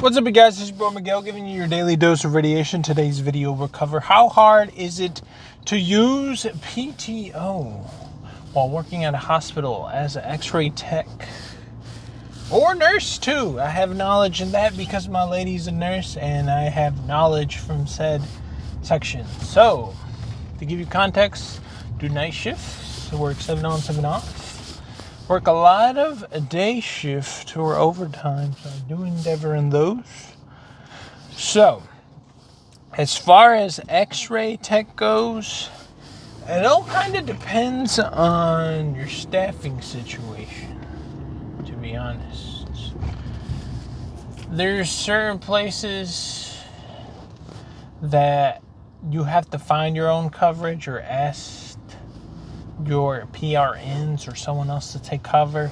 What's up, you guys? This is Bro Miguel giving you your daily dose of radiation. Today's video will cover how hard is it to use PTO while working at a hospital as an X-ray tech or nurse too. I have knowledge in that because my lady's a nurse and I have knowledge from said section. So, to give you context, do night shifts, work 7 on, 7 off. Work a lot of day shift or overtime, so I do endeavor in those. So, as far as X-ray tech goes, it all kind of depends on your staffing situation, to be honest. There's certain places that you have to find your own coverage or ask your PRNs or someone else to take cover.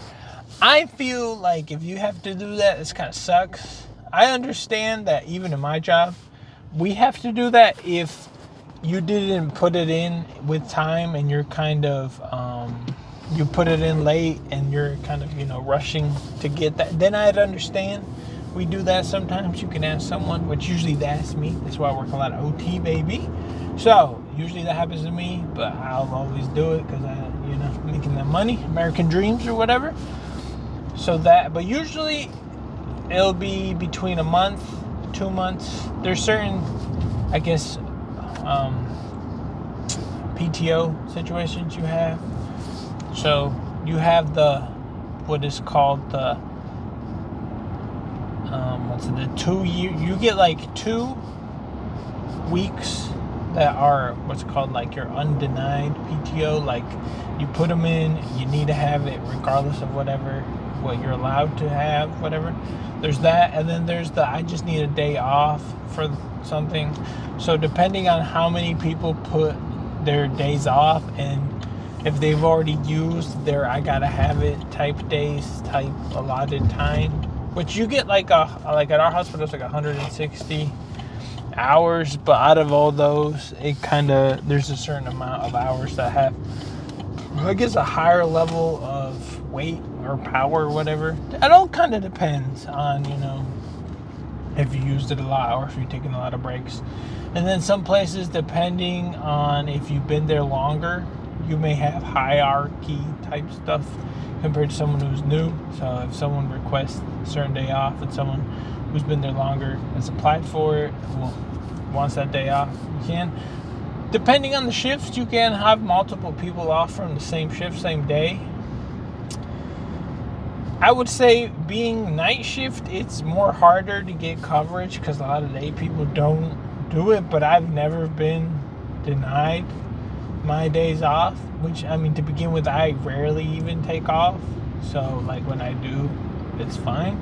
I feel like if you have to do that, it kind of sucks. I understand that even in my job, we have to do that if you didn't put it in with time and you're kind of, you put it in late and you're kind of, rushing to get that. Then I'd understand. We do that sometimes. You can ask someone, which usually that's me. That's why I work a lot of OT, baby. So, usually that happens to me, but I'll always do it because making that money, American dreams or whatever. So but usually it'll be between a month, 2 months. There's certain, I guess, PTO situations you have. So, you have what is called the 2 year, you get like 2 weeks that are what's called like your undenied PTO. Like you put them in, you need to have it regardless of what you're allowed to have, whatever. There's that, and then there's I just need a day off for something. So depending on how many people put their days off and if they've already used their I gotta have it type days, type allotted time, which you get like at our hospital it's like 160 hours, but out of all those, there's a certain amount of hours that have, I guess, a higher level of weight or power or whatever. It all kind of depends on, if you used it a lot or if you're taking a lot of breaks. And then some places, depending on if you've been there longer, you may have hierarchy type stuff compared to someone who's new. So if someone requests a certain day off and someone who's been there longer has applied for it, wants that day off, you can. Depending on the shift, you can have multiple people off from the same shift, same day. I would say being night shift, it's more harder to get coverage because a lot of day people don't do it, but I've never been denied my days off, which, to begin with, I rarely even take off. So, like, when I do, it's fine.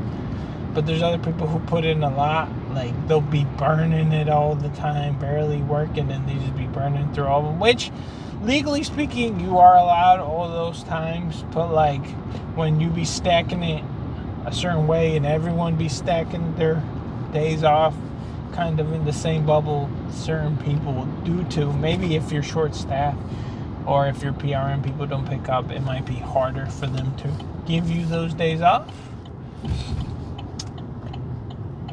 But there's other people who put in a lot. Like, they'll be burning it all the time, barely working, and they just be burning through all of them. Which, legally speaking, you are allowed all those times. But, like, when you be stacking it a certain way and everyone be stacking their days off kind of in the same bubble, certain people do too. Maybe if you're short-staffed or if your PRN people don't pick up, it might be harder for them to give you those days off.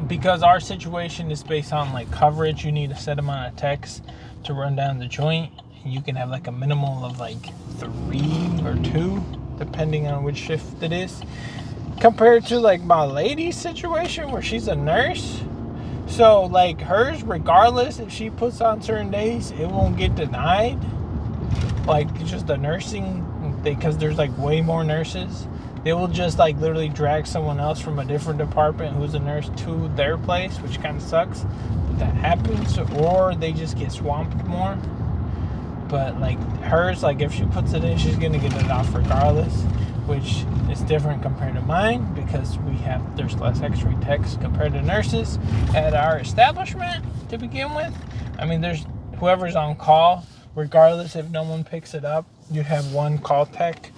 Because our situation is based on like coverage, you need a set amount of techs to run down the joint. You can have like a minimum of like 3 or 2, depending on which shift it is. Compared to like my lady's situation where she's a nurse. So like hers, regardless if she puts on certain days, it won't get denied. Like just the nursing, because there's like way more nurses. They will just like literally drag someone else from a different department who's a nurse to their place, which kind of sucks. But that happens, or they just get swamped more. But like hers, like if she puts it in, she's gonna get it off regardless, which is different compared to mine because there's less X-ray techs compared to nurses at our establishment to begin with. There's whoever's on call, regardless if no one picks it up, you have one call tech.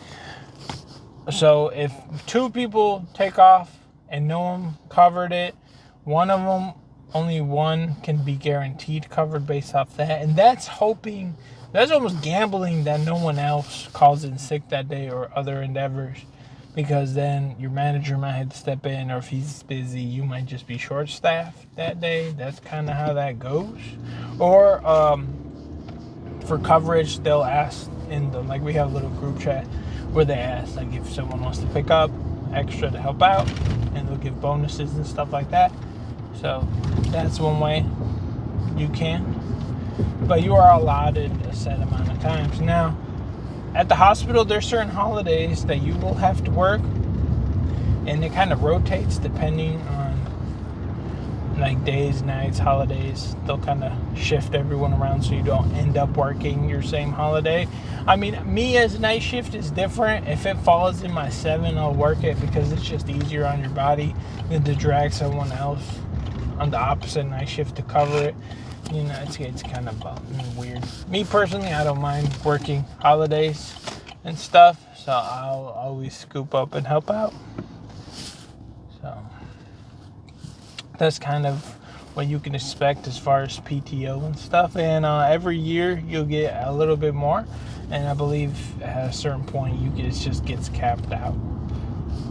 So if 2 people take off and no one covered it, only one can be guaranteed covered based off that. And that's almost gambling that no one else calls in sick that day or other endeavors because then your manager might have to step in, or if he's busy, you might just be short-staffed that day. That's kind of how that goes. Or for coverage, they'll ask like we have a little group chat where they ask like if someone wants to pick up extra to help out, and they'll give bonuses and stuff like that. So that's one way you can. But you are allotted a set amount of times. Now, at the hospital, there's certain holidays that you will have to work, and it kind of rotates depending on like days, nights, holidays. They'll kind of shift everyone around so you don't end up working your same holiday. I mean, me as a night shift is different. If it falls in my 7, I'll work it because it's just easier on your body than to drag someone else on the opposite night shift to cover it. You know, it's kind of weird. Me personally, I don't mind working holidays and stuff, so I'll always scoop up and help out. So that's kind of what you can expect as far as PTO and stuff. And every year you'll get a little bit more, and I believe at a certain point it just gets capped out.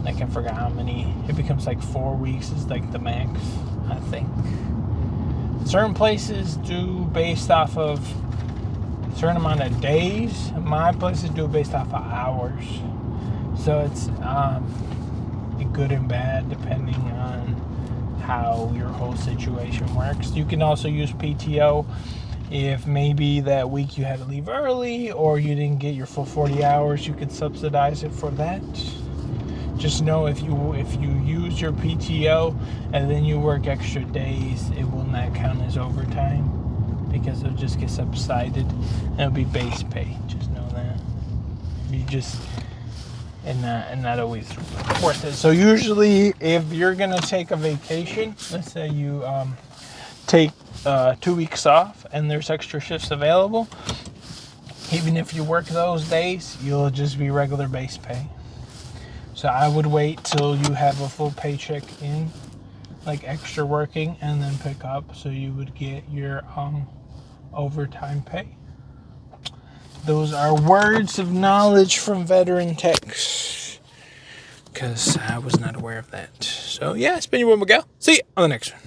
Like I forgot how many. It becomes like 4 weeks is like the max, I think. Certain places do based off of a certain amount of days. My places do based off of hours. So it's good and bad depending on how your whole situation works. You can also use PTO if maybe that week you had to leave early or you didn't get your full 40 hours. You can subsidize it for that. Just know if you use your PTO and then you work extra days, it will not count as overtime because it'll just get subsided and it'll be base pay. Just know that. And not always worth it. So usually if you're gonna take a vacation, let's say you take 2 weeks off and there's extra shifts available, even if you work those days, you'll just be regular base pay. So I would wait till you have a full paycheck in, like extra working, and then pick up so you would get your overtime pay. Those are words of knowledge from veteran techs, because I was not aware of that. So yeah, it's been your boy Miguel. See you on the next one.